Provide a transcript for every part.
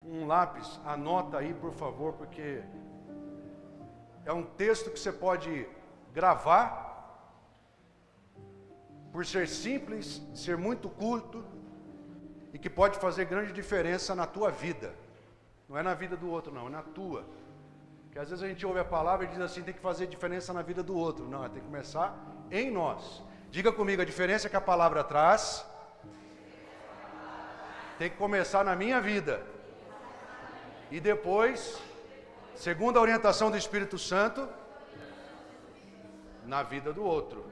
um lápis, anota aí, por favor, porque é um texto que você pode gravar, por ser simples, ser muito curto, e que pode fazer grande diferença na tua vida. Não é na vida do outro, não, é na tua. Porque às vezes a gente ouve a palavra e diz assim, tem que fazer diferença na vida do outro. Não, tem que começar em nós. Diga comigo, a diferença que a palavra traz tem que começar na minha vida. E depois, segundo a orientação do Espírito Santo, na vida do outro.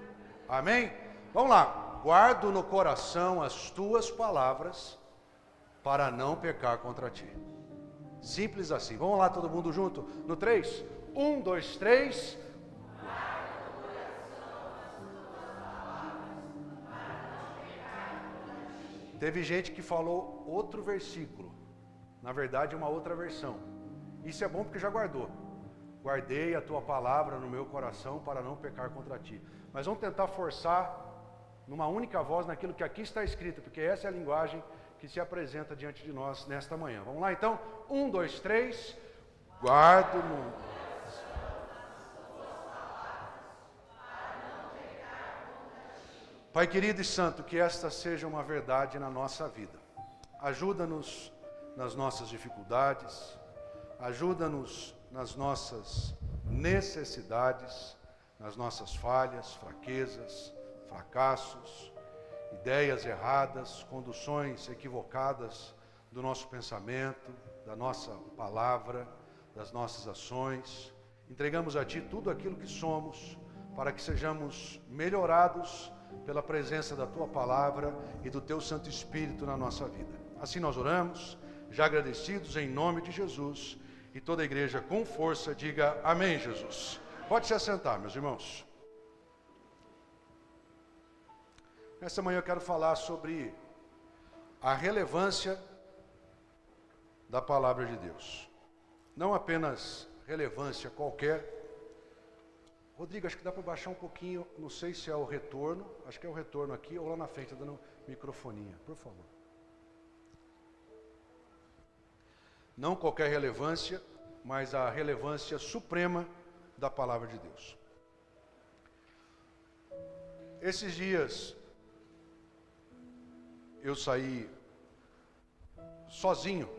Amém? Vamos lá. Guardo no coração as tuas palavras para não pecar contra ti. Simples assim. Vamos lá, todo mundo junto? No 3. 1, 2, 3. Teve gente que falou outro versículo. Na verdade, uma outra versão. Isso é bom porque já guardou. Guardei a tua palavra no meu coração para não pecar contra ti. Mas vamos tentar forçar numa única voz naquilo que aqui está escrito, porque essa é a linguagem que se apresenta diante de nós nesta manhã. Vamos lá então? 1, 2, 3. Guardo no... Pai querido e santo, que esta seja uma verdade na nossa vida. Ajuda-nos nas nossas dificuldades, ajuda-nos nas nossas necessidades, nas nossas falhas, fraquezas, fracassos, ideias erradas, conduções equivocadas do nosso pensamento, da nossa palavra, das nossas ações. Entregamos a Ti tudo aquilo que somos, para que sejamos melhorados pela presença da Tua palavra e do Teu Santo Espírito na nossa vida. Assim nós oramos, já agradecidos em nome de Jesus, e toda a igreja com força diga amém, Jesus. Pode se assentar, meus irmãos. Nessa manhã eu quero falar sobre a relevância da palavra de Deus. Não apenas relevância qualquer. Rodrigo, acho que dá para baixar um pouquinho, não sei se é o retorno, acho que é o retorno aqui ou lá na frente, dando microfonia, por favor. Não qualquer relevância, mas a relevância suprema da palavra de Deus. Esses dias eu saí sozinho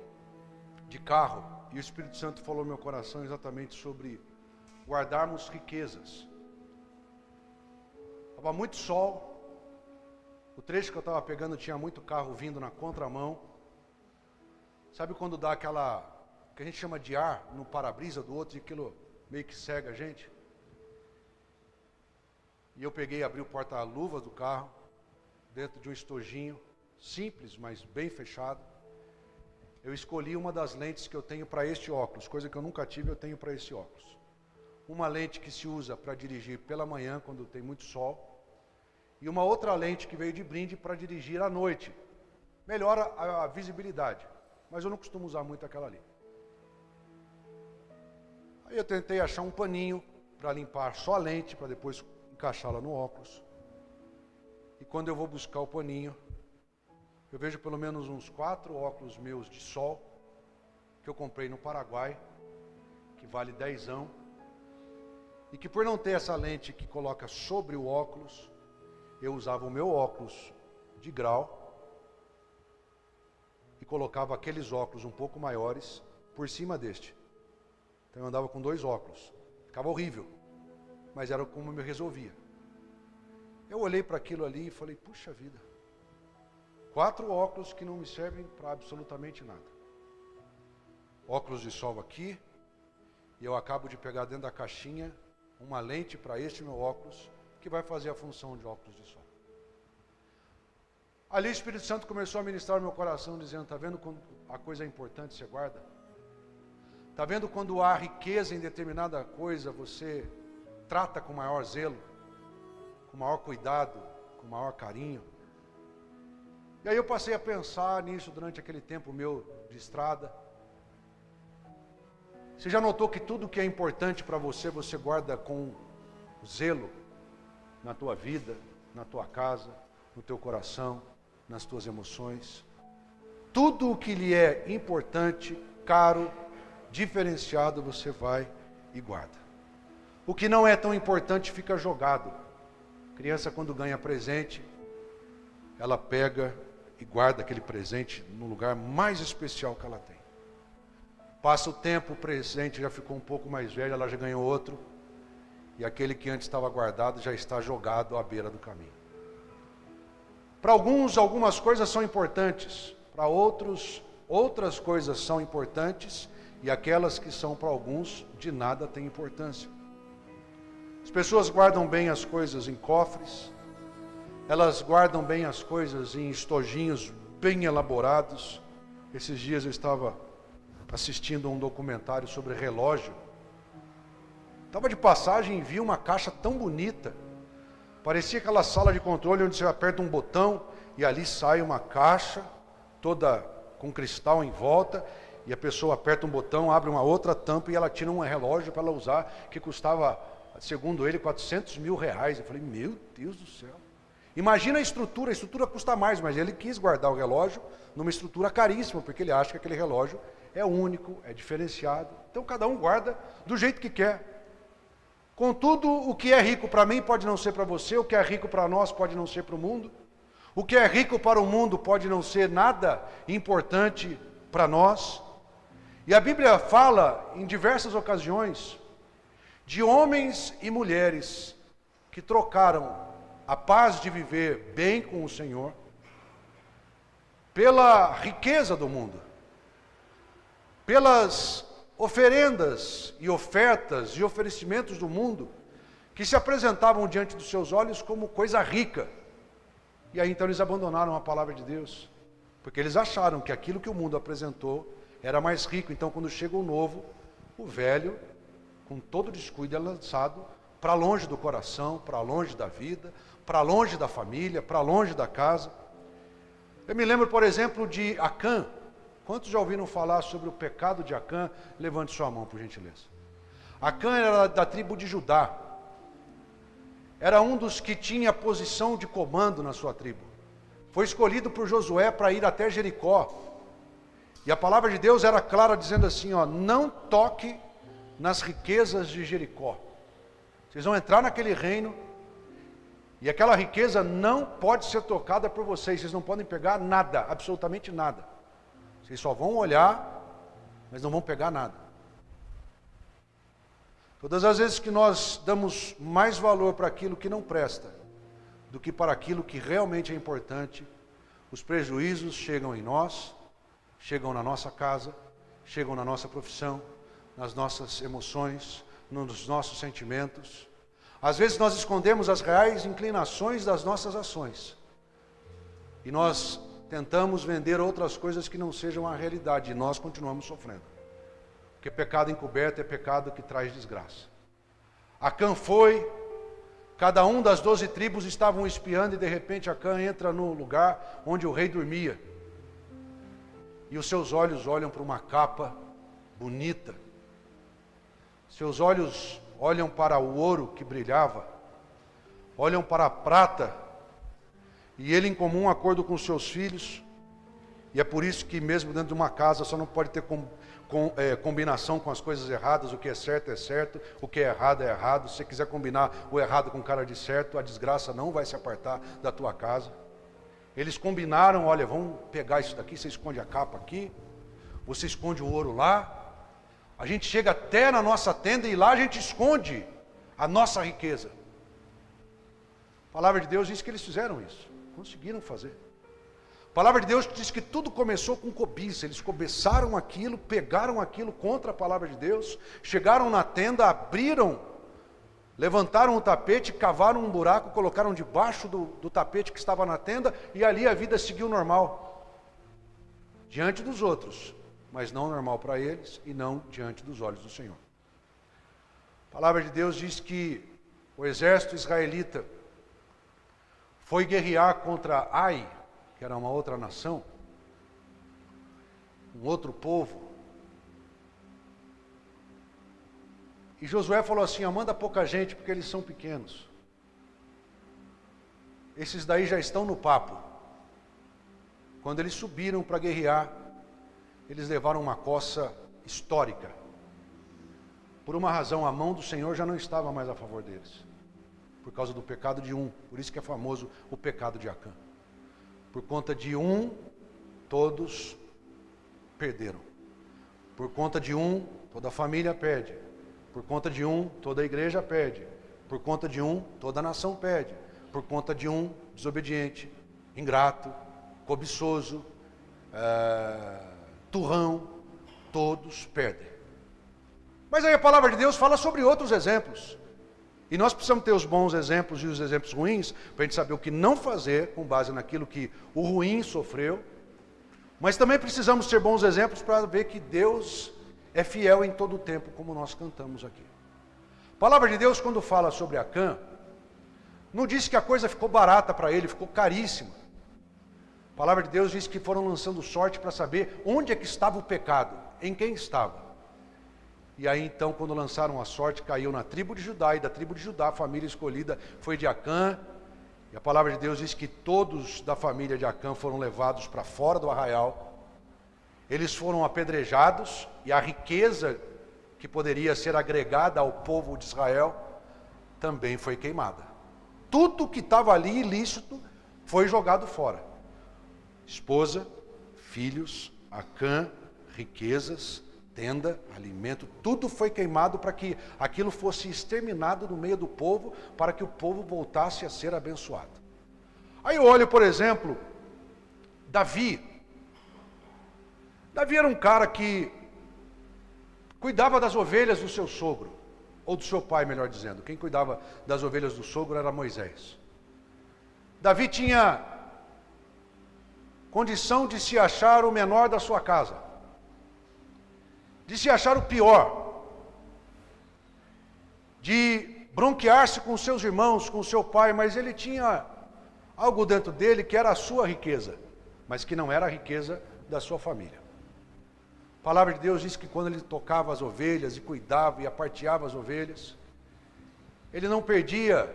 de carro e o Espírito Santo falou no meu coração exatamente sobre guardarmos riquezas. Estava muito sol, o trecho que eu estava pegando tinha muito carro vindo na contramão. Sabe quando dá aquela, que a gente chama de ar no para-brisa do outro e aquilo meio que cega a gente? E eu peguei e abri o porta-luvas do carro, dentro de um estojinho, simples, mas bem fechado. Eu escolhi uma das lentes que eu tenho para este óculos, coisa que eu nunca tive, eu tenho para esse óculos. Uma lente que se usa para dirigir pela manhã, quando tem muito sol, e uma outra lente que veio de brinde para dirigir à noite. Melhora a visibilidade, mas eu não costumo usar muito aquela ali. Aí eu tentei achar um paninho para limpar só a lente, para depois encaixá-la no óculos. E quando eu vou buscar o paninho, eu vejo pelo menos uns 4 óculos meus de sol, que eu comprei no Paraguai, que vale 10ão, e que por não ter essa lente que coloca sobre o óculos, eu usava o meu óculos de grau, e colocava aqueles óculos um pouco maiores por cima deste. Então eu andava com 2 óculos, ficava horrível, mas era como eu me resolvia. Eu olhei para aquilo ali e falei, puxa vida, 4 óculos que não me servem para absolutamente nada. Óculos de sol aqui, e eu acabo de pegar dentro da caixinha uma lente para este meu óculos, que vai fazer a função de óculos de sol. Ali o Espírito Santo começou a ministrar no meu coração, dizendo, está vendo quando a coisa é importante você guarda? Está vendo quando há riqueza em determinada coisa, você trata com maior zelo, com maior cuidado, com maior carinho? E aí eu passei a pensar nisso durante aquele tempo meu de estrada. Você já notou que tudo que é importante para você, você guarda com zelo na tua vida, na tua casa, no teu coração, nas tuas emoções? tudo o que lhe é importante, caro, diferenciado, você vai e guarda. O que não é tão importante fica jogado. Criança, quando ganha presente, ela pega e guarda aquele presente no lugar mais especial que ela tem. Passa o tempo, o presente já ficou um pouco mais velho, ela já ganhou outro, e aquele que antes estava guardado já está jogado à beira do caminho. Para alguns, algumas coisas são importantes, para outros, outras coisas são importantes, e aquelas que são para alguns, de nada têm importância. As pessoas guardam bem as coisas em cofres, elas guardam bem as coisas em estojinhos bem elaborados. Esses dias eu estava assistindo a um documentário sobre relógio. Estava de passagem e vi uma caixa tão bonita. Parecia aquela sala de controle onde você aperta um botão e ali sai uma caixa toda com cristal em volta, e a pessoa aperta um botão, abre uma outra tampa e ela tira um relógio para ela usar, que custava, segundo ele, 400 mil reais. Eu falei, meu Deus do céu. Imagina a estrutura custa mais, mas ele quis guardar o relógio numa estrutura caríssima, porque ele acha que aquele relógio é único, é diferenciado. Então cada um guarda do jeito que quer. Contudo, o que é rico para mim pode não ser para você, o que é rico para nós pode não ser para o mundo. O que é rico para o mundo pode não ser nada importante para nós. E a Bíblia fala em diversas ocasiões de homens e mulheres que trocaram a paz de viver bem com o Senhor pela riqueza do mundo, pelas oferendas e ofertas e oferecimentos do mundo que se apresentavam diante dos seus olhos como coisa rica. E aí então eles abandonaram a palavra de Deus, porque eles acharam que aquilo que o mundo apresentou era mais rico. Então quando chega o novo, o velho, com todo descuido, é lançado para longe do coração, para longe da vida, para longe da família, para longe da casa. Eu me lembro, por exemplo, de Acã. Quantos já ouviram falar sobre o pecado de Acã? Levante sua mão, por gentileza. Acã era da tribo de Judá. Era um dos que tinha posição de comando na sua tribo. Foi escolhido por Josué para ir até Jericó. E a palavra de Deus era clara, dizendo assim, ó, não toque nas riquezas de Jericó. Vocês vão entrar naquele reino, e aquela riqueza não pode ser tocada por vocês. Vocês não podem pegar nada, absolutamente nada. Vocês só vão olhar, mas não vão pegar nada. Todas as vezes que nós damos mais valor para aquilo que não presta, do que para aquilo que realmente é importante, os prejuízos chegam em nós, chegam na nossa casa, chegam na nossa profissão, nas nossas emoções, nos nossos sentimentos. Às vezes nós escondemos as reais inclinações das nossas ações. E nós tentamos vender outras coisas que não sejam a realidade. E nós continuamos sofrendo. Porque pecado encoberto é pecado que traz desgraça. Acã foi, cada um das 12 tribos estavam espiando e de repente Acã entra no lugar onde o rei dormia. E os seus olhos olham para uma capa bonita. Seus olhos olham para o ouro que brilhava, olham para a prata, e ele em comum acordo com seus filhos, e é por isso que mesmo dentro de uma casa só não pode ter combinação com as coisas erradas. O que é certo, o que é errado. Se você quiser combinar o errado com cara de certo, a desgraça não vai se apartar da tua casa. Eles combinaram, olha, vamos pegar isso daqui, você esconde a capa aqui, você esconde o ouro lá, a gente chega até na nossa tenda e lá a gente esconde a nossa riqueza. A palavra de Deus diz que eles fizeram isso, conseguiram fazer. A palavra de Deus diz que tudo começou com cobiça. Eles cobiçaram aquilo, pegaram aquilo contra a palavra de Deus, chegaram na tenda, abriram, levantaram o tapete, cavaram um buraco, colocaram debaixo do tapete que estava na tenda, e ali a vida seguiu normal, diante dos outros, mas não normal para eles e não diante dos olhos do Senhor. A palavra de Deus diz que o exército israelita foi guerrear contra Ai, que era uma outra nação, um outro povo. E Josué falou assim, manda pouca gente porque eles são pequenos. Esses daí já estão no papo. quando eles subiram para guerrear, eles levaram uma coça histórica. Por uma razão, a mão do Senhor já não estava mais a favor deles. Por causa do pecado de um. Por isso que é famoso o pecado de Acã. Por conta de um, todos perderam. Por conta de um, toda a família perde. Por conta de um, toda a igreja perde. Por conta de um, toda a nação perde. Por conta de um, desobediente, ingrato, cobiçoso, turrão, todos perdem. Mas aí a palavra de Deus fala sobre outros exemplos. E nós precisamos ter os bons exemplos e os exemplos ruins, para a gente saber o que não fazer com base naquilo que o ruim sofreu. Mas também precisamos ter bons exemplos para ver que Deus é fiel em todo o tempo, como nós cantamos aqui. A palavra de Deus, quando fala sobre Acã, não diz que a coisa ficou barata para ele, ficou caríssima. A palavra de Deus diz que foram lançando sorte para saber onde é que estava o pecado, em quem estava. E aí então, quando lançaram a sorte, caiu na tribo de Judá, e da tribo de Judá, a família escolhida foi de Acã. E a palavra de Deus diz que todos da família de Acã foram levados para fora do arraial. Eles foram apedrejados, e a riqueza que poderia ser agregada ao povo de Israel também foi queimada. Tudo que estava ali ilícito foi jogado fora. Esposa, filhos, Acã, riquezas, tenda, alimento, tudo foi queimado para que aquilo fosse exterminado no meio do povo, para que o povo voltasse a ser abençoado. Aí eu olho, por exemplo, Davi. Davi era um cara que cuidava das ovelhas do seu sogro, ou do seu pai, melhor dizendo. Quem cuidava das ovelhas do sogro era Moisés. Davi tinha condição de se achar o menor da sua casa, de se achar o pior, de bronquear-se com seus irmãos, com seu pai, mas ele tinha algo dentro dele que era a sua riqueza, mas que não era a riqueza da sua família. A palavra de Deus diz que quando ele tocava as ovelhas e cuidava e aparteava as ovelhas, ele não perdia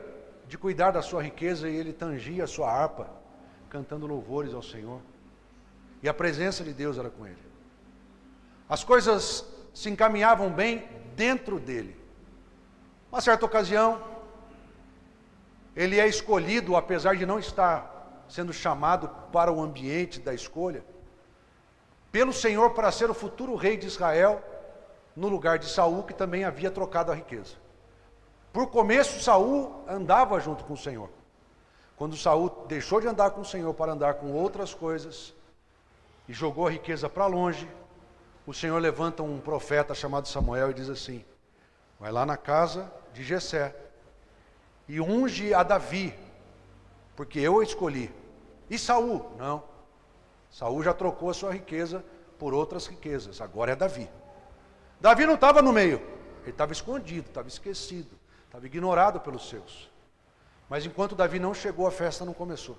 de cuidar da sua riqueza, e ele tangia a sua harpa, cantando louvores ao Senhor. E a presença de Deus era com ele. As coisas se encaminhavam bem dentro dele. Uma certa ocasião, ele é escolhido, apesar de não estar sendo chamado para o ambiente da escolha, pelo Senhor para ser o futuro rei de Israel, no lugar de Saul, que também havia trocado a riqueza. Por começo, Saul andava junto com o Senhor. Quando Saul deixou de andar com o Senhor para andar com outras coisas, e jogou a riqueza para longe, o Senhor levanta um profeta chamado Samuel e diz assim: vai lá na casa de Jessé e unge a Davi, porque eu o escolhi. E Saul? Não. Saul já trocou a sua riqueza por outras riquezas, agora é Davi. Davi não estava no meio, ele estava escondido, estava esquecido, estava ignorado pelos seus. Mas enquanto Davi não chegou, a festa não começou.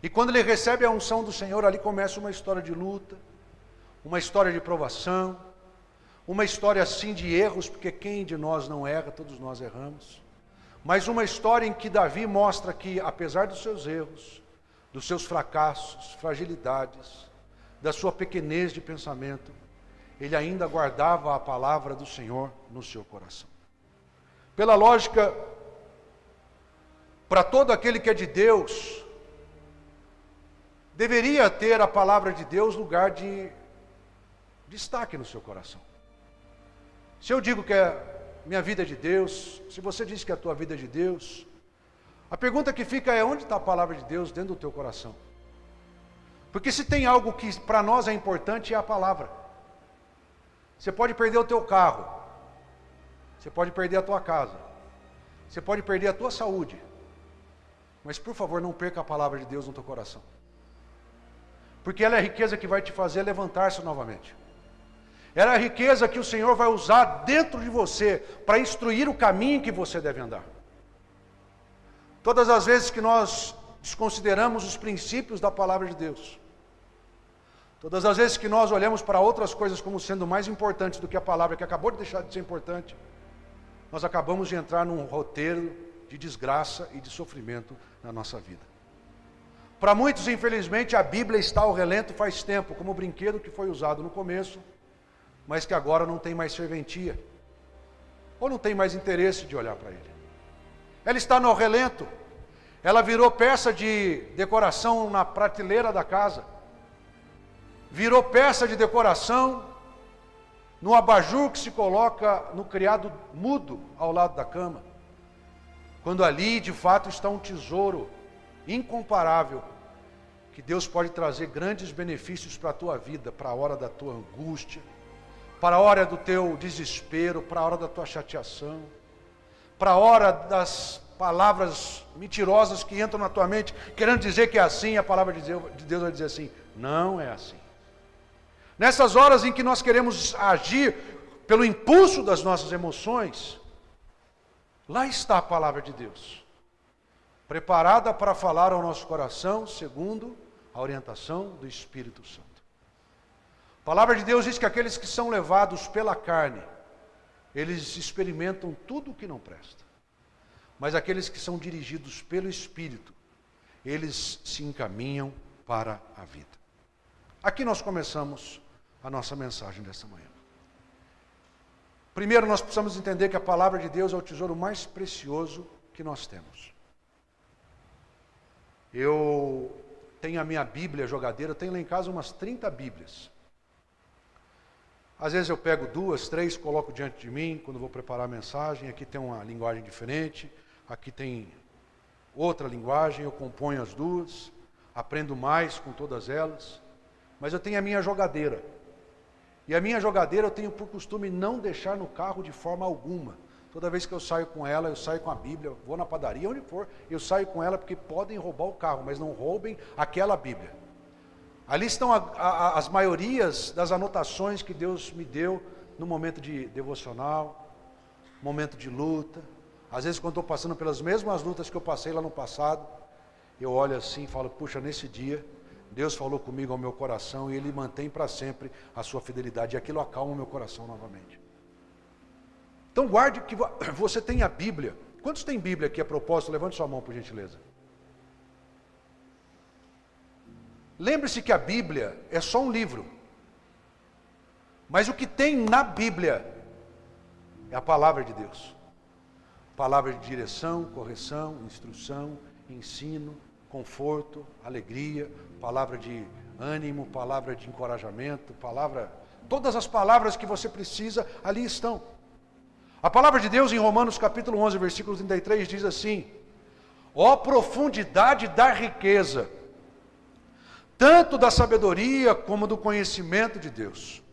E quando ele recebe a unção do Senhor, ali começa uma história de luta, uma história de provação, uma história assim de erros, porque quem de nós não erra, todos nós erramos. Mas uma história em que Davi mostra que, apesar dos seus erros, dos seus fracassos, fragilidades, da sua pequenez de pensamento, ele ainda guardava a palavra do Senhor no seu coração. Pela lógica, para todo aquele que é de Deus, deveria ter a palavra de Deus lugar de destaque no seu coração. Se eu digo que a minha vida é de Deus, se você diz que a tua vida é de Deus, a pergunta que fica é: onde está a palavra de Deus dentro do teu coração? Porque se tem algo que para nós é importante, é a palavra. Você pode perder o teu carro, você pode perder a tua casa, você pode perder a tua saúde, mas por favor não perca a palavra de Deus no teu coração. Porque ela é a riqueza que vai te fazer levantar-se novamente. Ela é a riqueza que o Senhor vai usar dentro de você para instruir o caminho que você deve andar. Todas as vezes que nós desconsideramos os princípios da palavra de Deus, todas as vezes que nós olhamos para outras coisas como sendo mais importantes do que a palavra, que acabou de deixar de ser importante, nós acabamos de entrar num roteiro de desgraça e de sofrimento na nossa vida. Para muitos, infelizmente, a Bíblia está ao relento faz tempo, como o brinquedo que foi usado no começo, mas que agora não tem mais serventia, ou não tem mais interesse de olhar para ele. Ela está no relento, ela virou peça de decoração na prateleira da casa, virou peça de decoração no abajur que se coloca no criado mudo ao lado da cama, quando ali de fato está um tesouro incomparável, que Deus pode trazer grandes benefícios para a tua vida, para a hora da tua angústia, para a hora do teu desespero, para a hora da tua chateação, para a hora das palavras mentirosas que entram na tua mente, querendo dizer que é assim. A palavra de Deus vai dizer assim: não é assim. Nessas horas em que nós queremos agir pelo impulso das nossas emoções, lá está a palavra de Deus, preparada para falar ao nosso coração, segundo a orientação do Espírito Santo. A palavra de Deus diz que aqueles que são levados pela carne, eles experimentam tudo o que não presta. Mas aqueles que são dirigidos pelo Espírito, eles se encaminham para a vida. Aqui nós começamos a nossa mensagem desta manhã. Primeiro, nós precisamos entender que a palavra de Deus é o tesouro mais precioso que nós temos. Eu tenho a minha Bíblia jogadeira, eu tenho lá em casa umas 30 Bíblias. Às vezes eu pego 2, 3, coloco diante de mim, quando vou preparar a mensagem. Aqui tem uma linguagem diferente, aqui tem outra linguagem, eu componho as duas, aprendo mais com todas elas. Mas eu tenho a minha jogadeira. E a minha jogadeira eu tenho por costume não deixar no carro de forma alguma. Toda vez que eu saio com ela, eu saio com a Bíblia, vou na padaria, onde for, eu saio com ela porque podem roubar o carro, mas não roubem aquela Bíblia. Ali estão as maiorias das anotações que Deus me deu no momento de devocional, momento de luta. Às vezes, quando estou passando pelas mesmas lutas que eu passei lá no passado, eu olho assim e falo: puxa, nesse dia Deus falou comigo ao meu coração e Ele mantém para sempre a sua fidelidade. E aquilo acalma o meu coração novamente. Então guarde que você tem a Bíblia. Quantos tem Bíblia aqui a propósito? Levante sua mão, por gentileza. Lembre-se que a Bíblia é só um livro. Mas o que tem na Bíblia é a palavra de Deus. Palavra de direção, correção, instrução, ensino, conforto, alegria, palavra de ânimo, palavra de encorajamento, todas as palavras que você precisa ali estão. A palavra de Deus em Romanos capítulo 11, versículo 33 diz assim: ó profundidade da riqueza, tanto da sabedoria como do conhecimento de Deus.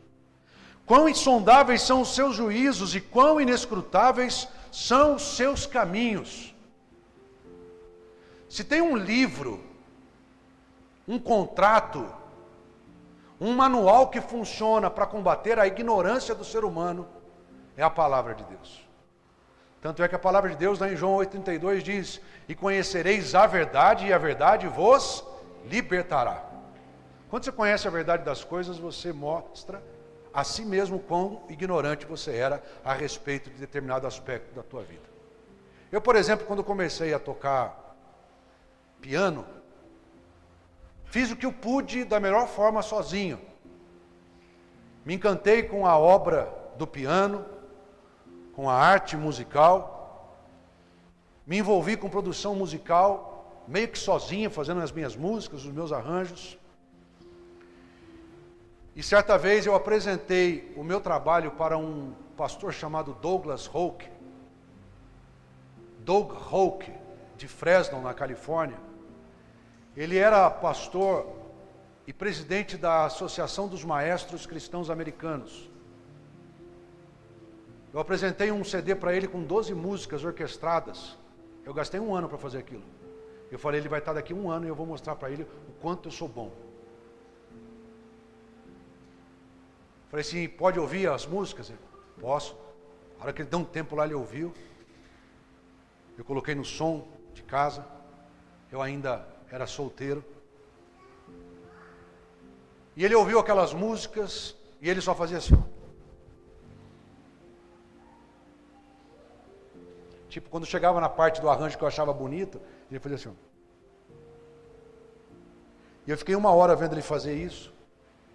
Quão insondáveis são os seus juízos e quão inescrutáveis são os seus caminhos. Se tem um livro, um contrato, um manual que funciona para combater a ignorância do ser humano, é a palavra de Deus. Tanto é que a palavra de Deus, lá em João 8,32 diz: e conhecereis a verdade, e a verdade vos libertará. Quando você conhece a verdade das coisas, você mostra a si mesmo quão ignorante você era a respeito de determinado aspecto da tua vida. Eu, por exemplo, quando comecei a tocar piano, fiz o que eu pude da melhor forma sozinho. Me encantei com a obra do piano, com a arte musical, me envolvi com produção musical, meio que sozinho, fazendo as minhas músicas, os meus arranjos. E certa vez eu apresentei o meu trabalho para um pastor chamado Doug Hoke, de Fresno, na Califórnia. Ele era pastor e presidente da Associação dos Maestros Cristãos Americanos. Eu apresentei um CD para ele com 12 músicas orquestradas. Eu gastei 1 ano para fazer aquilo. Eu falei: ele vai estar daqui 1 ano e eu vou mostrar para ele o quanto eu sou bom. Falei assim: pode ouvir as músicas? Ele: posso. A hora que ele deu um tempo lá, ele ouviu. Eu coloquei no som de casa. Eu ainda era solteiro. E ele ouviu aquelas músicas e ele só fazia assim. Tipo, quando chegava na parte do arranjo que eu achava bonito, ele fazia assim. E eu fiquei 1 hora vendo ele fazer isso.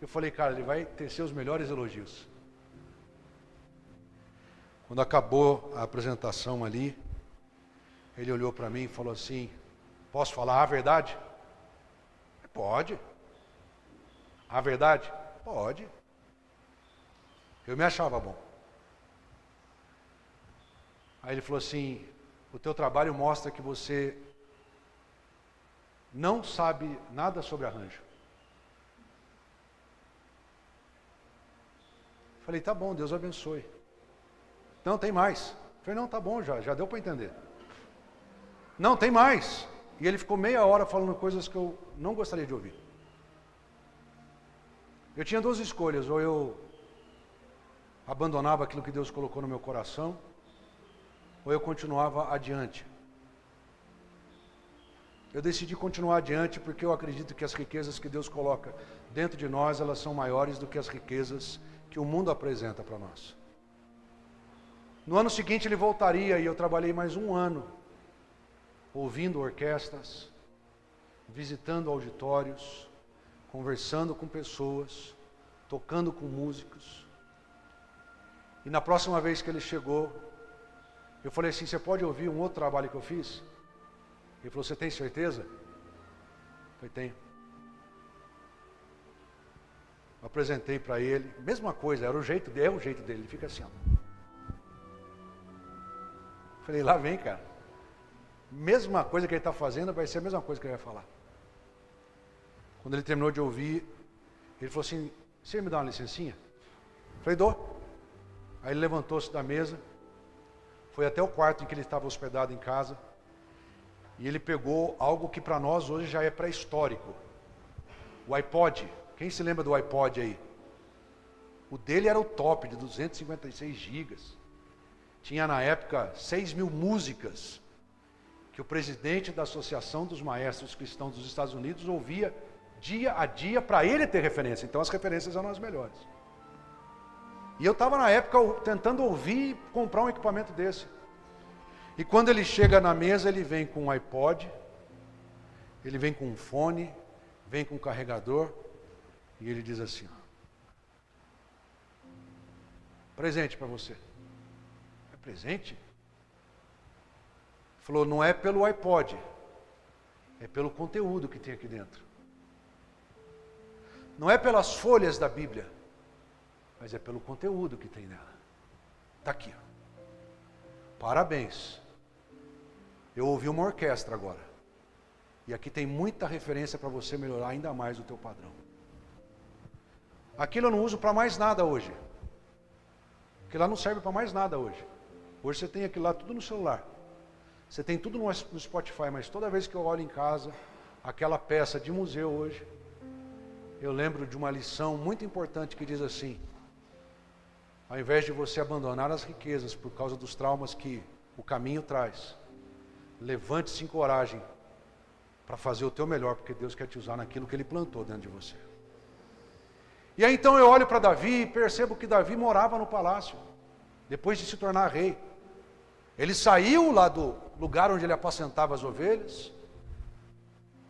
Eu falei, cara, ele vai tecer os melhores elogios. Quando acabou a apresentação ali, ele olhou para mim e falou assim, posso falar a verdade? Pode. A verdade? Pode. Eu me achava bom. Aí ele falou assim, o teu trabalho mostra que você não sabe nada sobre arranjo. Falei, tá bom, Deus abençoe. Não, tem mais. Falei, não, tá bom, já deu para entender. Não, tem mais. E ele ficou meia hora falando coisas que eu não gostaria de ouvir. Eu tinha 2 escolhas, ou eu abandonava aquilo que Deus colocou no meu coração, ou eu continuava adiante. Eu decidi continuar adiante porque eu acredito que as riquezas que Deus coloca dentro de nós, elas são maiores do que as riquezas que o mundo apresenta para nós. No ano seguinte ele voltaria e eu trabalhei mais 1 ano, ouvindo orquestras, visitando auditórios, conversando com pessoas, tocando com músicos. E na próxima vez que ele chegou, eu falei assim, você pode ouvir um outro trabalho que eu fiz? Ele falou, você tem certeza? Eu falei, tenho. Eu apresentei para ele, mesma coisa, é o jeito dele, ele fica assim, ó. Falei, lá vem, cara. Mesma coisa que ele está fazendo, vai ser a mesma coisa que ele vai falar. Quando ele terminou de ouvir, ele falou assim, você me dá uma licencinha? Eu falei, dou. Aí ele levantou-se da mesa, foi até o quarto em que ele estava hospedado em casa, e ele pegou algo que para nós hoje já é pré-histórico. O iPod. Quem se lembra do iPod aí? O dele era o top, de 256 gigas. Tinha na época 6.000 músicas que o presidente da Associação dos Maestros Cristãos dos Estados Unidos ouvia dia a dia para ele ter referência. Então as referências eram as melhores. E eu estava na época tentando ouvir e comprar um equipamento desse. E quando ele chega na mesa, ele vem com um iPod, ele vem com um fone, vem com um carregador, e ele diz assim, ó, presente para você. É presente? Ele falou, não é pelo iPod, é pelo conteúdo que tem aqui dentro. Não é pelas folhas da Bíblia, mas é pelo conteúdo que tem nela. Está aqui. Parabéns. Eu ouvi uma orquestra agora. E aqui tem muita referência para você melhorar ainda mais o teu padrão. Aquilo eu não uso para mais nada hoje. Aquilo lá não serve para mais nada hoje. Hoje você tem aquilo lá tudo no celular. Você tem tudo no Spotify, mas toda vez que eu olho em casa, aquela peça de museu hoje, eu lembro de uma lição muito importante que diz assim, ao invés de você abandonar as riquezas por causa dos traumas que o caminho traz, levante-se em coragem para fazer o teu melhor, porque Deus quer te usar naquilo que Ele plantou dentro de você. E aí então eu olho para Davi e percebo que Davi morava no palácio, depois de se tornar rei. Ele saiu lá do lugar onde ele apacentava as ovelhas,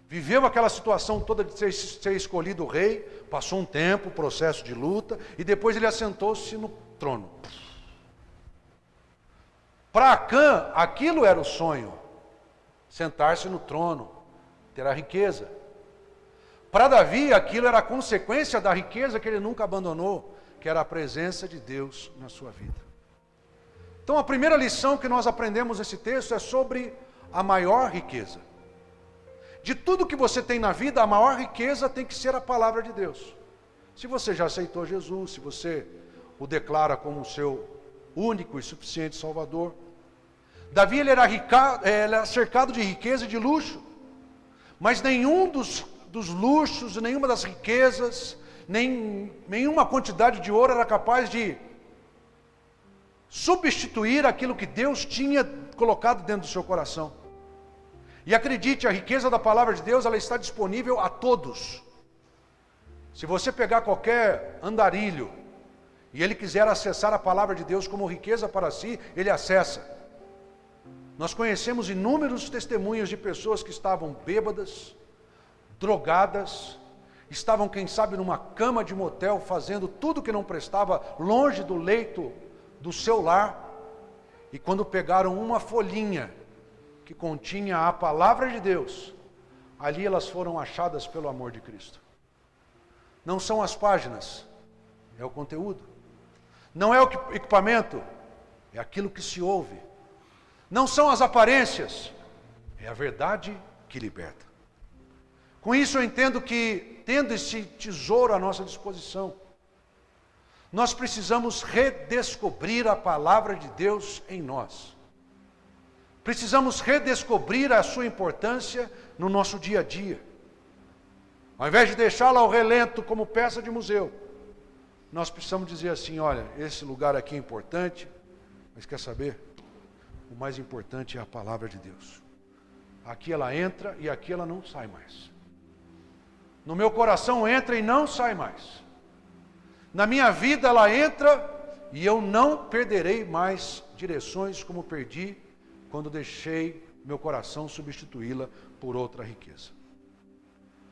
viveu aquela situação toda de ser escolhido rei, passou um tempo, processo de luta, e depois ele assentou-se no trono. Para Acã, aquilo era o sonho, sentar-se no trono, ter a riqueza. Para Davi, aquilo era a consequência da riqueza que ele nunca abandonou, que era a presença de Deus na sua vida. Então a primeira lição que nós aprendemos nesse texto é sobre a maior riqueza. De tudo que você tem na vida, a maior riqueza tem que ser a palavra de Deus. Se você já aceitou Jesus, se você o declara como o seu único e suficiente Salvador. Davi ele era cercado de riqueza e de luxo, mas nenhum dos luxos, nenhuma das riquezas, nenhuma quantidade de ouro era capaz de substituir aquilo que Deus tinha colocado dentro do seu coração. E acredite, a riqueza da palavra de Deus, ela está disponível a todos. Se você pegar qualquer andarilho e ele quiser acessar a palavra de Deus como riqueza para si, ele acessa. Nós conhecemos inúmeros testemunhos de pessoas que estavam bêbadas, drogadas, estavam, quem sabe, numa cama de motel, fazendo tudo que não prestava, longe do leito do seu lar. E quando pegaram uma folhinha que continha a palavra de Deus, ali elas foram achadas pelo amor de Cristo. Não são as páginas, é o conteúdo. Não é o equipamento, é aquilo que se ouve. Não são as aparências, é a verdade que liberta. Com isso eu entendo que, tendo esse tesouro à nossa disposição, nós precisamos redescobrir a palavra de Deus em nós. Precisamos redescobrir a sua importância no nosso dia a dia. Ao invés de deixá-la ao relento como peça de museu, nós precisamos dizer assim, olha, esse lugar aqui é importante, mas quer saber? O mais importante é a palavra de Deus. Aqui ela entra e aqui ela não sai mais. No meu coração entra e não sai mais. Na minha vida ela entra e eu não perderei mais direções como perdi quando deixei meu coração substituí-la por outra riqueza.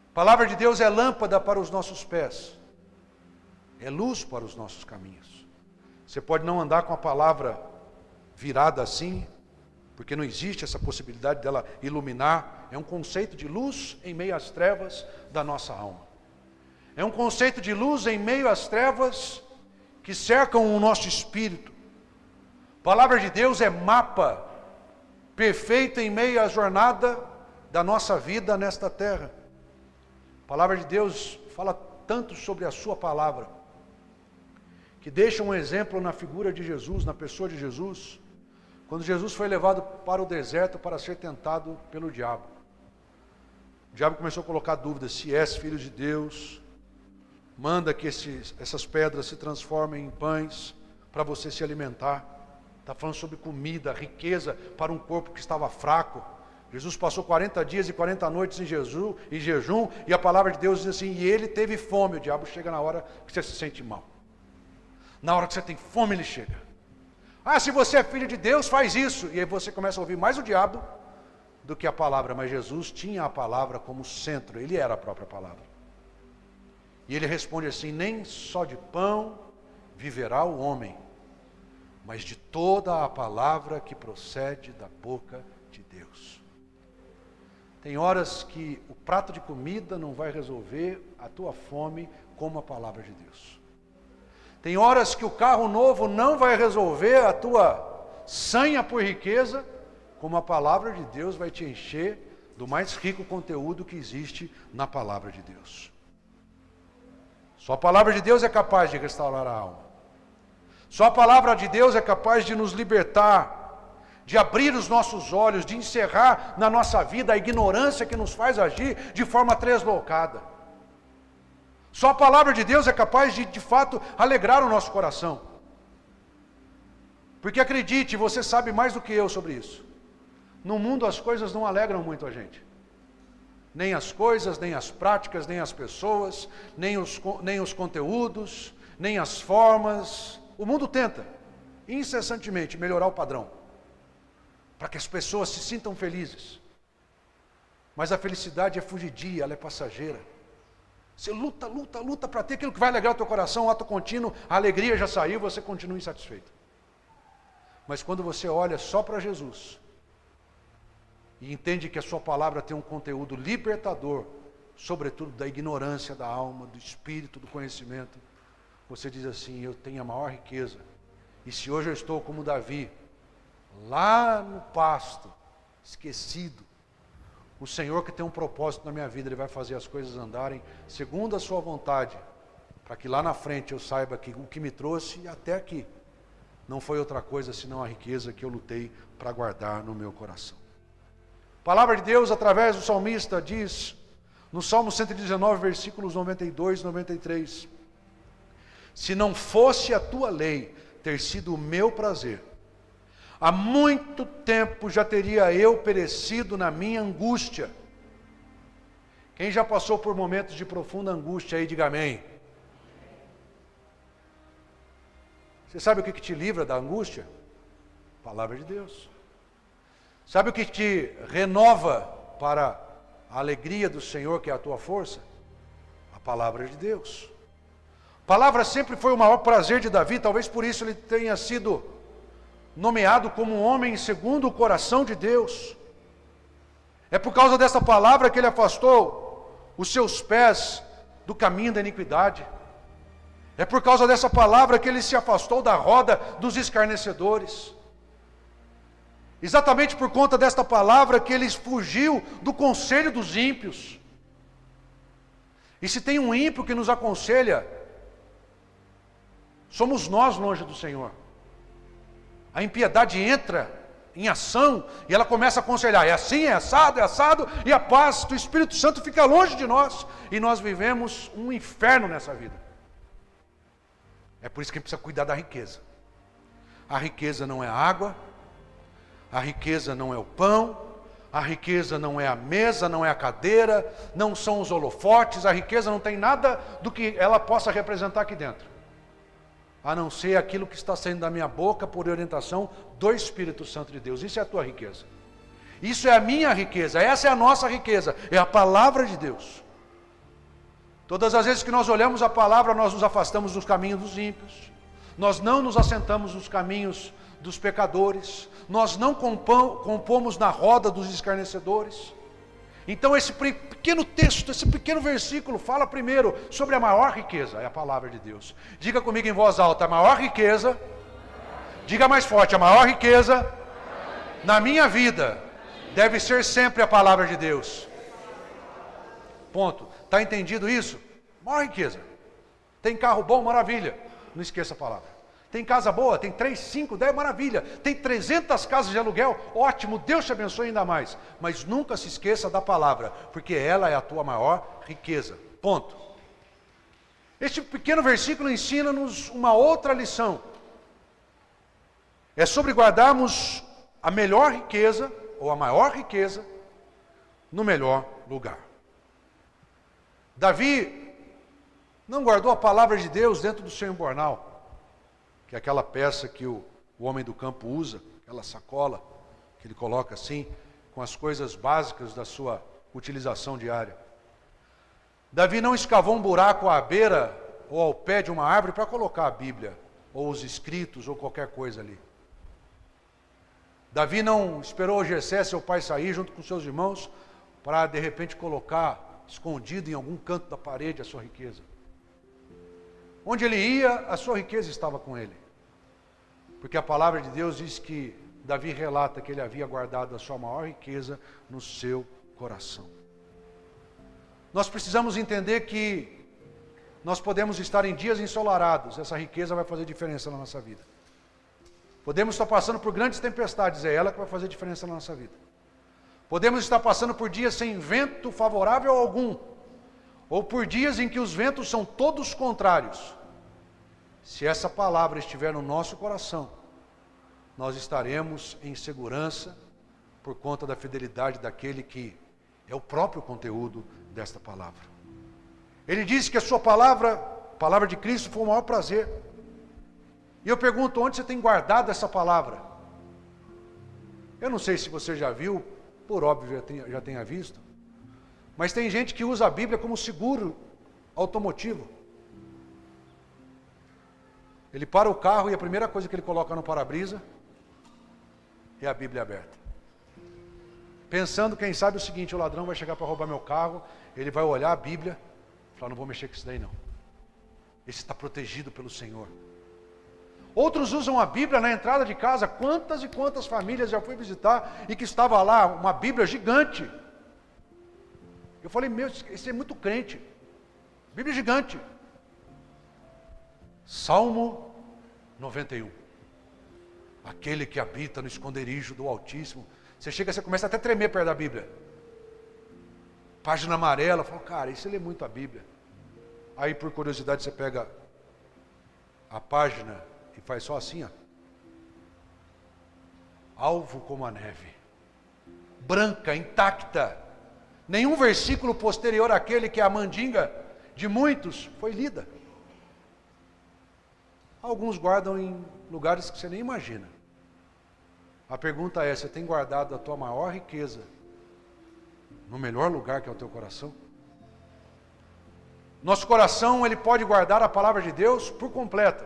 A palavra de Deus é lâmpada para os nossos pés, é luz para os nossos caminhos. Você pode não andar com a palavra virada assim, porque não existe essa possibilidade dela iluminar. É um conceito de luz em meio às trevas da nossa alma. É um conceito de luz em meio às trevas que cercam o nosso espírito. A palavra de Deus é mapa perfeito em meio à jornada da nossa vida nesta terra. A palavra de Deus fala tanto sobre a sua palavra, que deixa um exemplo na figura de Jesus, na pessoa de Jesus, quando Jesus foi levado para o deserto para ser tentado pelo diabo. O diabo começou a colocar dúvidas, se és filho de Deus, manda que essas pedras se transformem em pães para você se alimentar. Está falando sobre comida, riqueza para um corpo que estava fraco. Jesus passou 40 dias e 40 noites em jejum, e a palavra de Deus diz assim, e ele teve fome. O diabo chega na hora que você se sente mal. Na hora que você tem fome, ele chega. Ah, se você é filho de Deus, faz isso. E aí você começa a ouvir mais o diabo do que a palavra. Mas Jesus tinha a palavra como centro, ele era a própria palavra. E ele responde assim, nem só de pão viverá o homem, mas de toda a palavra que procede da boca de Deus. Tem horas que o prato de comida não vai resolver a tua fome como a palavra de Deus. Tem horas que o carro novo não vai resolver a tua sanha por riqueza, como a palavra de Deus vai te encher do mais rico conteúdo que existe na palavra de Deus. Só a palavra de Deus é capaz de restaurar a alma. Só a palavra de Deus é capaz de nos libertar, de abrir os nossos olhos, de encerrar na nossa vida a ignorância que nos faz agir de forma tresloucada. Só a palavra de Deus é capaz de fato, alegrar o nosso coração. Porque acredite, você sabe mais do que eu sobre isso. No mundo as coisas não alegram muito a gente. Nem as coisas, nem as práticas, nem as pessoas, nem os conteúdos, nem as formas. O mundo tenta, incessantemente, melhorar o padrão, para que as pessoas se sintam felizes. Mas a felicidade é fugidia, ela é passageira. Você luta para ter aquilo que vai alegrar o teu coração, um ato contínuo, a alegria já saiu, você continua insatisfeito. Mas quando você olha só para Jesus, e entende que a sua palavra tem um conteúdo libertador, sobretudo da ignorância da alma, do espírito, do conhecimento, você diz assim, eu tenho a maior riqueza, e se hoje eu estou como Davi, lá no pasto, esquecido, o Senhor que tem um propósito na minha vida, Ele vai fazer as coisas andarem segundo a sua vontade, para que lá na frente eu saiba que o que me trouxe até aqui, não foi outra coisa senão a riqueza que eu lutei para guardar no meu coração. A palavra de Deus, através do salmista, diz, no Salmo 119, versículos 92 e 93, se não fosse a tua lei ter sido o meu prazer, há muito tempo já teria eu perecido na minha angústia. Quem já passou por momentos de profunda angústia aí, diga amém. Você sabe o que te livra da angústia? A palavra de Deus. Sabe o que te renova para a alegria do Senhor, que é a tua força? A palavra de Deus. A palavra sempre foi o maior prazer de Davi, talvez por isso ele tenha sido nomeado como um homem segundo o coração de Deus. É por causa dessa palavra que ele afastou os seus pés do caminho da iniquidade. É por causa dessa palavra que ele se afastou da roda dos escarnecedores. Exatamente por conta desta palavra que ele fugiu do conselho dos ímpios. E se tem um ímpio que nos aconselha, somos nós longe do Senhor. A impiedade entra em ação e ela começa a aconselhar, é assim, é assado, e a paz do Espírito Santo fica longe de nós. E nós vivemos um inferno nessa vida. É por isso que a gente precisa cuidar da riqueza. A riqueza não é a água, a riqueza não é o pão, a riqueza não é a mesa, não é a cadeira, não são os holofotes, a riqueza não tem nada do que ela possa representar aqui dentro, a não ser aquilo que está saindo da minha boca por orientação do Espírito Santo de Deus. Isso é a tua riqueza. Isso é a minha riqueza, essa é a nossa riqueza, é a palavra de Deus. Todas as vezes que nós olhamos a palavra, nós nos afastamos dos caminhos dos ímpios, nós não nos assentamos nos caminhos dos pecadores, nós não compomos na roda dos escarnecedores. Então esse pequeno texto, esse pequeno versículo fala primeiro sobre a maior riqueza, é a palavra de Deus. Diga comigo em voz alta, a maior riqueza, diga mais forte, a maior riqueza na minha vida deve ser sempre a palavra de Deus. Ponto. Está entendido isso? Maior riqueza. Tem carro bom, maravilha. Não esqueça a palavra. Tem casa boa, tem 3, 5, 10, maravilha. Tem 300 casas de aluguel, ótimo, Deus te abençoe ainda mais. Mas nunca se esqueça da palavra, porque ela é a tua maior riqueza. Ponto. Este pequeno versículo ensina-nos uma outra lição. É sobre guardarmos a melhor riqueza, ou a maior riqueza, no melhor lugar. Davi não guardou a palavra de Deus dentro do seu embornal, que é aquela peça que o homem do campo usa, aquela sacola que ele coloca assim, com as coisas básicas da sua utilização diária. Davi não escavou um buraco à beira ou ao pé de uma árvore para colocar a Bíblia, ou os escritos, ou qualquer coisa ali. Davi não esperou Jessé, seu pai, sair junto com seus irmãos, para de repente colocar escondido em algum canto da parede a sua riqueza. Onde ele ia, a sua riqueza estava com ele. Porque a palavra de Deus diz que Davi relata que ele havia guardado a sua maior riqueza no seu coração. Nós precisamos entender que nós podemos estar em dias ensolarados, essa riqueza vai fazer diferença na nossa vida. Podemos estar passando por grandes tempestades, é ela que vai fazer diferença na nossa vida. Podemos estar passando por dias sem vento favorável algum, ou por dias em que os ventos são todos contrários. Se essa palavra estiver no nosso coração, nós estaremos em segurança por conta da fidelidade daquele que é o próprio conteúdo desta palavra. Ele disse que a sua palavra, a palavra de Cristo, foi o maior prazer. E eu pergunto, onde você tem guardado essa palavra? Eu não sei se você já viu, por óbvio já tenha visto, mas tem gente que usa a Bíblia como seguro automotivo. Ele para o carro e a primeira coisa que ele coloca no para-brisa é a Bíblia aberta. Pensando, quem sabe, o seguinte, o ladrão vai chegar para roubar meu carro, ele vai olhar a Bíblia e falar, não vou mexer com isso daí não. Esse está protegido pelo Senhor. Outros usam a Bíblia na entrada de casa. Quantas e quantas famílias já fui visitar e que estava lá uma Bíblia gigante. Eu falei, meu, esse é muito crente. Bíblia gigante. Salmo 91. Aquele que habita no esconderijo do Altíssimo. Você chega, você começa até a tremer perto da Bíblia. Página amarela. Fala, cara, isso lê muito a Bíblia. Aí, por curiosidade, você pega a página e faz só assim, ó. Alvo como a neve. Branca, intacta. Nenhum versículo posterior àquele que é a mandinga de muitos foi lida. Alguns guardam em lugares que você nem imagina. A pergunta é, você tem guardado a tua maior riqueza no melhor lugar que é o teu coração. Nosso coração, ele pode guardar a palavra de Deus por completo,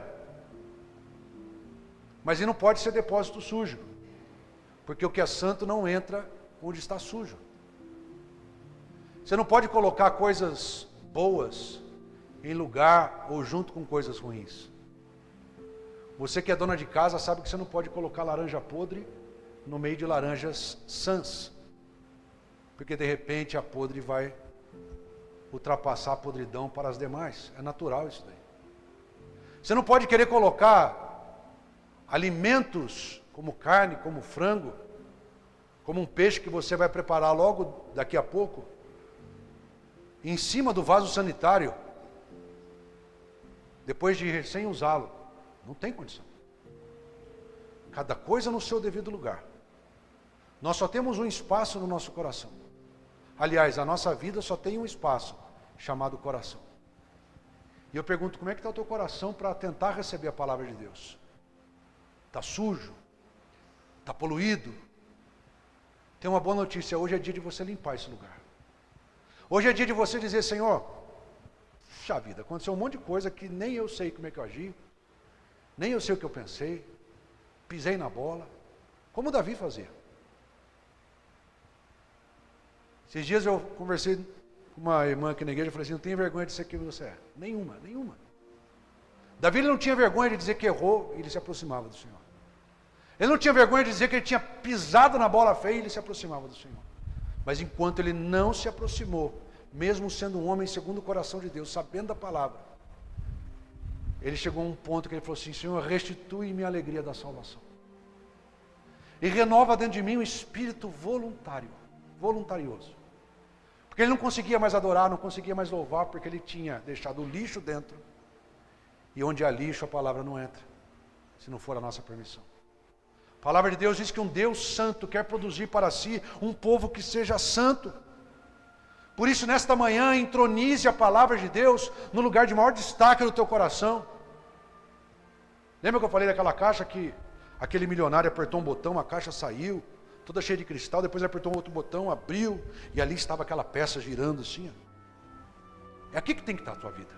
mas ele não pode ser depósito sujo, porque o que é santo não entra onde está sujo. Você não pode colocar coisas boas em lugar ou junto com coisas ruins. Você que é dona de casa sabe que você não pode colocar laranja podre no meio de laranjas sãs, porque de repente a podre vai ultrapassar a podridão para as demais. É natural isso daí. Você não pode querer colocar alimentos como carne, como frango, como um peixe que você vai preparar logo daqui a pouco, em cima do vaso sanitário, depois de recém usá-lo. Não tem condição. Cada coisa no seu devido lugar. Nós só temos um espaço no nosso coração. Aliás, a nossa vida só tem um espaço, chamado coração. E eu pergunto, como é que está o teu coração para tentar receber a palavra de Deus? Está sujo? Está poluído? Tem uma boa notícia, hoje é dia de você limpar esse lugar. Hoje é dia de você dizer, Senhor, puxa vida, aconteceu um monte de coisa que nem eu sei como é que eu agi, nem eu sei o que eu pensei, pisei na bola, como Davi fazia. Esses dias eu conversei com uma irmã aqui na igreja e falei assim, não tenha vergonha de ser quem você é. Nenhuma. Davi ele não tinha vergonha de dizer que errou e ele se aproximava do Senhor. Ele não tinha vergonha de dizer que ele tinha pisado na bola feia e ele se aproximava do Senhor. Mas enquanto ele não se aproximou, mesmo sendo um homem segundo o coração de Deus, sabendo da palavra, ele chegou a um ponto que ele falou assim, Senhor, restitui-me a alegria da salvação. E renova dentro de mim um espírito voluntarioso. Porque ele não conseguia mais adorar, não conseguia mais louvar, porque ele tinha deixado o lixo dentro. E onde há lixo, a palavra não entra, se não for a nossa permissão. A palavra de Deus diz que um Deus santo quer produzir para si um povo que seja santo. Por isso, nesta manhã, entronize a palavra de Deus no lugar de maior destaque do teu coração. Lembra que eu falei daquela caixa que aquele milionário apertou um botão, a caixa saiu, toda cheia de cristal, depois ele apertou um outro botão, abriu, e ali estava aquela peça girando assim. É aqui que tem que estar a tua vida.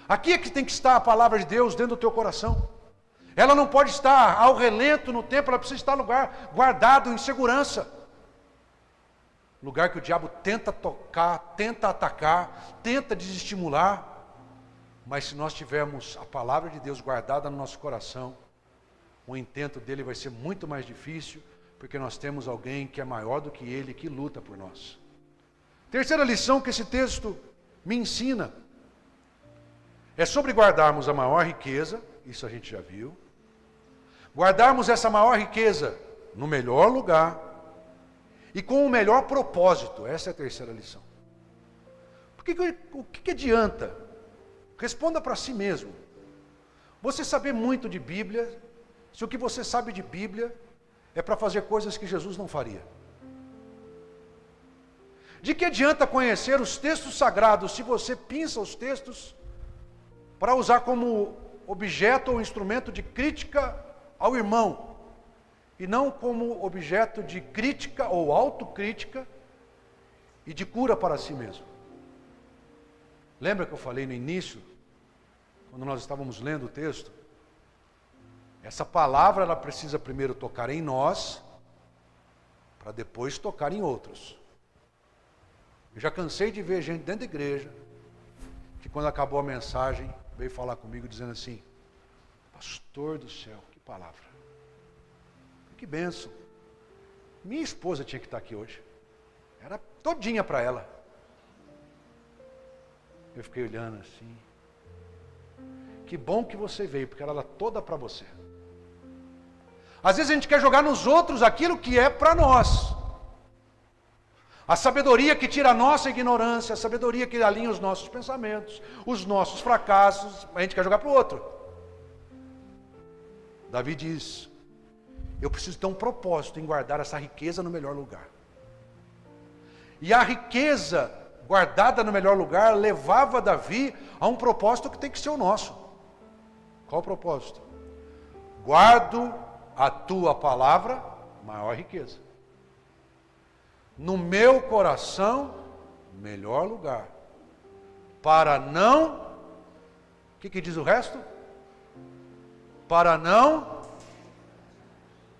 Aqui é que tem que estar a palavra de Deus dentro do teu coração. Ela não pode estar ao relento no tempo, ela precisa estar no lugar guardado, em segurança. Lugar que o diabo tenta tocar, tenta atacar, tenta desestimular. Mas se nós tivermos a palavra de Deus guardada no nosso coração, o intento dele vai ser muito mais difícil, porque nós temos alguém que é maior do que ele, que luta por nós. Terceira lição que esse texto me ensina é sobre guardarmos a maior riqueza, isso a gente já viu. Guardarmos essa maior riqueza no melhor lugar e com o melhor propósito. Essa é a terceira lição. O que adianta? Responda para si mesmo. Você saber muito de Bíblia, se o que você sabe de Bíblia é para fazer coisas que Jesus não faria. De que adianta conhecer os textos sagrados se você pinça os textos para usar como objeto ou instrumento de crítica ao irmão, e não como objeto de crítica ou autocrítica e de cura para si mesmo? Lembra que eu falei no início, quando nós estávamos lendo o texto? Essa palavra ela precisa primeiro tocar em nós, para depois tocar em outros. Eu já cansei de ver gente dentro da igreja, que quando acabou a mensagem, veio falar comigo dizendo assim, pastor do céu, que palavra, que bênção, minha esposa tinha que estar aqui hoje, era todinha para ela. Eu fiquei olhando assim, que bom que você veio, porque ela era toda para você. Às vezes a gente quer jogar nos outros aquilo que é para nós. A sabedoria que tira a nossa ignorância, a sabedoria que alinha os nossos pensamentos, os nossos fracassos, a gente quer jogar para o outro. Davi diz, eu preciso ter um propósito em guardar essa riqueza no melhor lugar. E a riqueza guardada no melhor lugar levava Davi a um propósito que tem que ser o nosso. Qual o propósito? Guardo a tua palavra, maior riqueza. no meu coração melhor lugar, para não, o que diz o resto? Para não,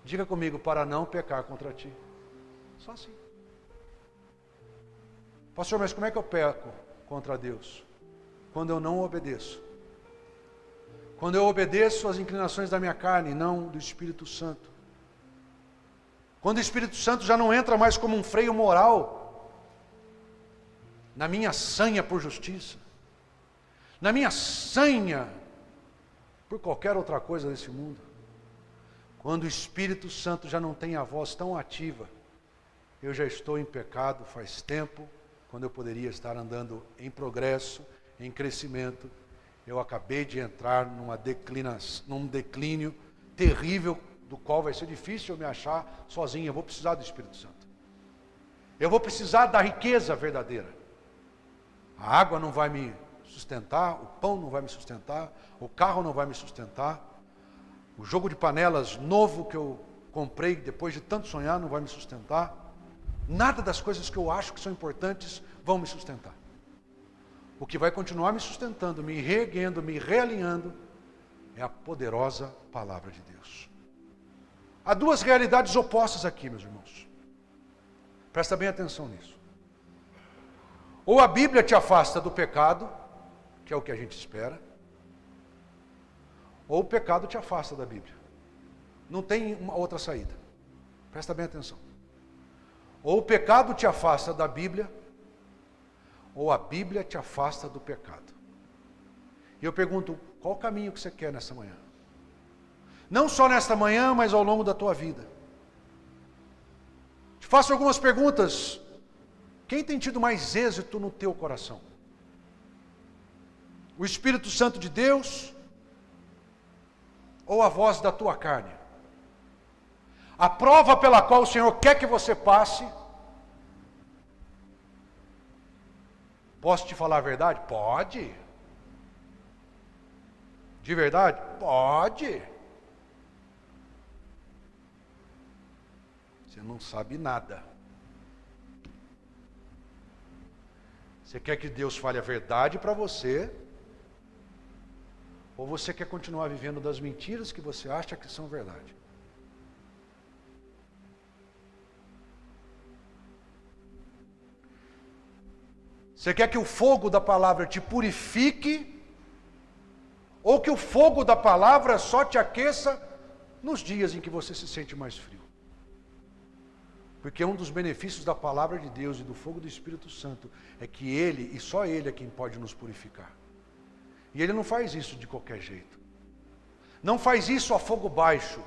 diga comigo, para não pecar contra ti. Só assim. Pastor, mas como é que eu peco contra Deus? Quando eu não obedeço. Quando eu obedeço às inclinações da minha carne, não do Espírito Santo. Quando o Espírito Santo já não entra mais como um freio moral na minha sanha por justiça, na minha sanha por qualquer outra coisa desse mundo. Quando o Espírito Santo já não tem a voz tão ativa, eu já estou em pecado faz tempo, quando eu poderia estar andando em progresso, em crescimento. Eu acabei de entrar num declínio terrível, do qual vai ser difícil eu me achar sozinho. Eu vou precisar do Espírito Santo. Eu vou precisar da riqueza verdadeira. A água não vai me sustentar, o pão não vai me sustentar, o carro não vai me sustentar, o jogo de panelas novo que eu comprei depois de tanto sonhar não vai me sustentar. Nada das coisas que eu acho que são importantes vão me sustentar. O que vai continuar me sustentando, me reerguendo, me realinhando, é a poderosa palavra de Deus. Há duas realidades opostas aqui, meus irmãos. Presta bem atenção nisso. Ou a Bíblia te afasta do pecado, que é o que a gente espera, ou o pecado te afasta da Bíblia. Não tem uma outra saída. Presta bem atenção. Ou o pecado te afasta da Bíblia, ou a Bíblia te afasta do pecado. E eu pergunto, qual o caminho que você quer nessa manhã? Não só nesta manhã, mas ao longo da tua vida. Te faço algumas perguntas. Quem tem tido mais êxito no teu coração? O Espírito Santo de Deus ou a voz da tua carne? A prova pela qual o Senhor quer que você passe. Posso te falar a verdade? Pode. De verdade? Pode. Você não sabe nada. Você quer que Deus fale a verdade para você? Ou você quer continuar vivendo das mentiras que você acha que são verdade? Você quer que o fogo da palavra te purifique? Ou que o fogo da palavra só te aqueça nos dias em que você se sente mais frio? Porque um dos benefícios da palavra de Deus e do fogo do Espírito Santo é que Ele, e só Ele é quem pode nos purificar. E Ele não faz isso de qualquer jeito. Não faz isso a fogo baixo.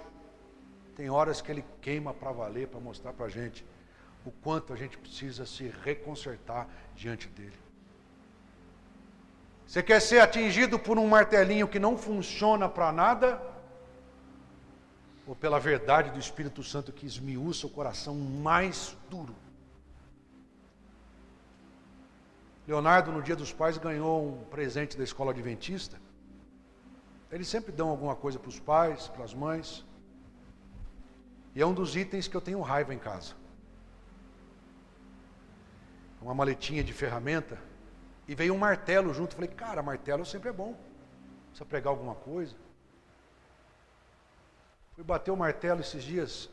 Tem horas que Ele queima para valer, para mostrar para a gente o quanto a gente precisa se reconsertar diante dEle. Você quer ser atingido por um martelinho que não funciona para nada? Ou pela verdade do Espírito Santo que esmiuça o coração mais duro? Leonardo, no Dia dos Pais, ganhou um presente da escola adventista. Eles sempre dão alguma coisa para os pais, para as mães. E é um dos itens que eu tenho raiva em casa. Uma maletinha de ferramenta. E veio um martelo junto. Falei, cara, martelo sempre é bom. Precisa pregar alguma coisa. Fui bater o martelo esses dias,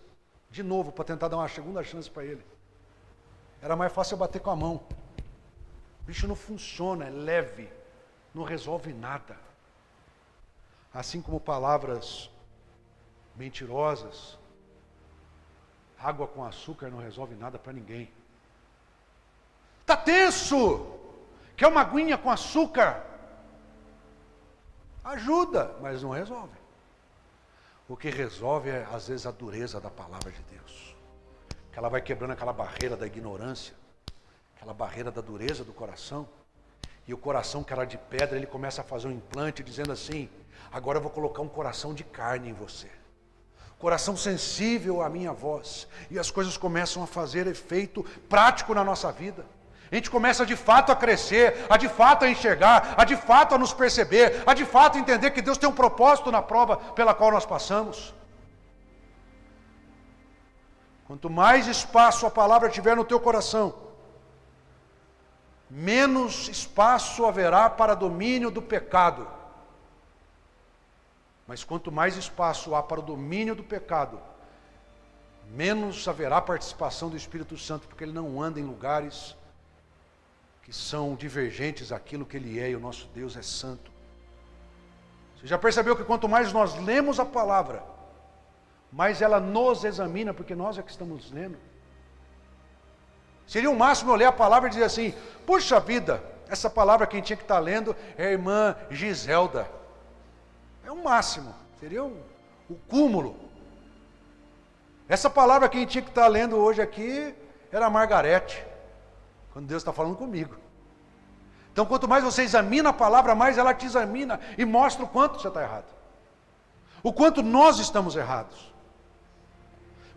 de novo, para tentar dar uma segunda chance para ele. Era mais fácil eu bater com a mão. O bicho não funciona, é leve, não resolve nada. Assim como palavras mentirosas, água com açúcar não resolve nada para ninguém. Está tenso, quer uma aguinha com açúcar? Ajuda, mas não resolve. O que resolve é, às vezes, a dureza da palavra de Deus. Que ela vai quebrando aquela barreira da ignorância, aquela barreira da dureza do coração. E o coração que era de pedra, ele começa a fazer um implante dizendo assim, agora eu vou colocar um coração de carne em você. Coração sensível à minha voz. E as coisas começam a fazer efeito prático na nossa vida. A gente começa de fato a crescer, a de fato a enxergar, a de fato a nos perceber, a de fato a entender que Deus tem um propósito na prova pela qual nós passamos. Quanto mais espaço a palavra tiver no teu coração, menos espaço haverá para domínio do pecado. Mas quanto mais espaço há para o domínio do pecado, menos haverá participação do Espírito Santo, porque ele não anda em lugares que são divergentes daquilo que ele é, e o nosso Deus é santo. Você já percebeu que quanto mais nós lemos a palavra, mais ela nos examina, porque nós é que estamos lendo. Seria o máximo eu ler a palavra e dizer assim: puxa vida, essa palavra quem tinha que estar lendo é a irmã Giselda. É o máximo, seria o cúmulo. Essa palavra quem tinha que estar lendo hoje aqui era a Margarete, quando Deus está falando comigo. Então quanto mais você examina a palavra, mais ela te examina e mostra o quanto você está errado. O quanto nós estamos errados.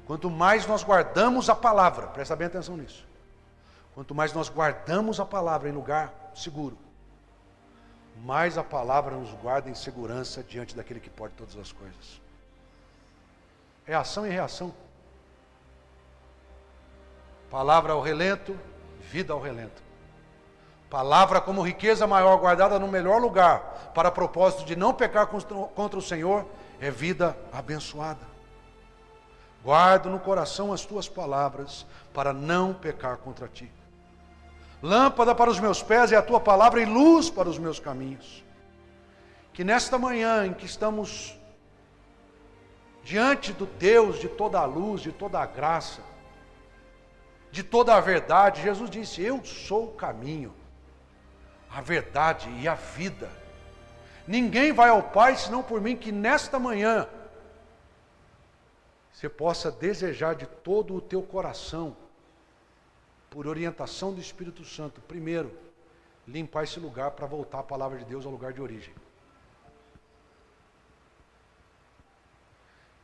Quanto mais nós guardamos a palavra, presta bem atenção nisso. Quanto mais nós guardamos a palavra em lugar seguro, mais a palavra nos guarda em segurança diante daquele que pode todas as coisas. É ação e reação. Palavra ao relento, vida ao relento. Palavra como riqueza maior, guardada no melhor lugar, para propósito de não pecar contra o Senhor, é vida abençoada. Guardo no coração as tuas palavras, para não pecar contra ti. Lâmpada para os meus pés é a tua palavra e luz para os meus caminhos. Que nesta manhã em que estamos diante do Deus de toda a luz, de toda a graça, de toda a verdade, Jesus disse: eu sou o caminho, a verdade e a vida. Ninguém vai ao Pai senão por mim. Que nesta manhã você possa desejar de todo o teu coração, por orientação do Espírito Santo, primeiro, limpar esse lugar para voltar a palavra de Deus ao lugar de origem.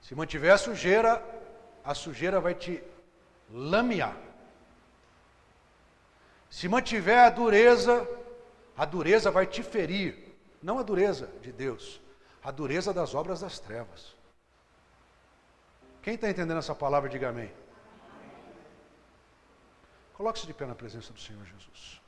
Se mantiver a sujeira vai te lamear. Se mantiver a dureza vai te ferir. Não a dureza de Deus, a dureza das obras das trevas. Quem está entendendo essa palavra, diga amém. Coloque-se de pé na presença do Senhor Jesus.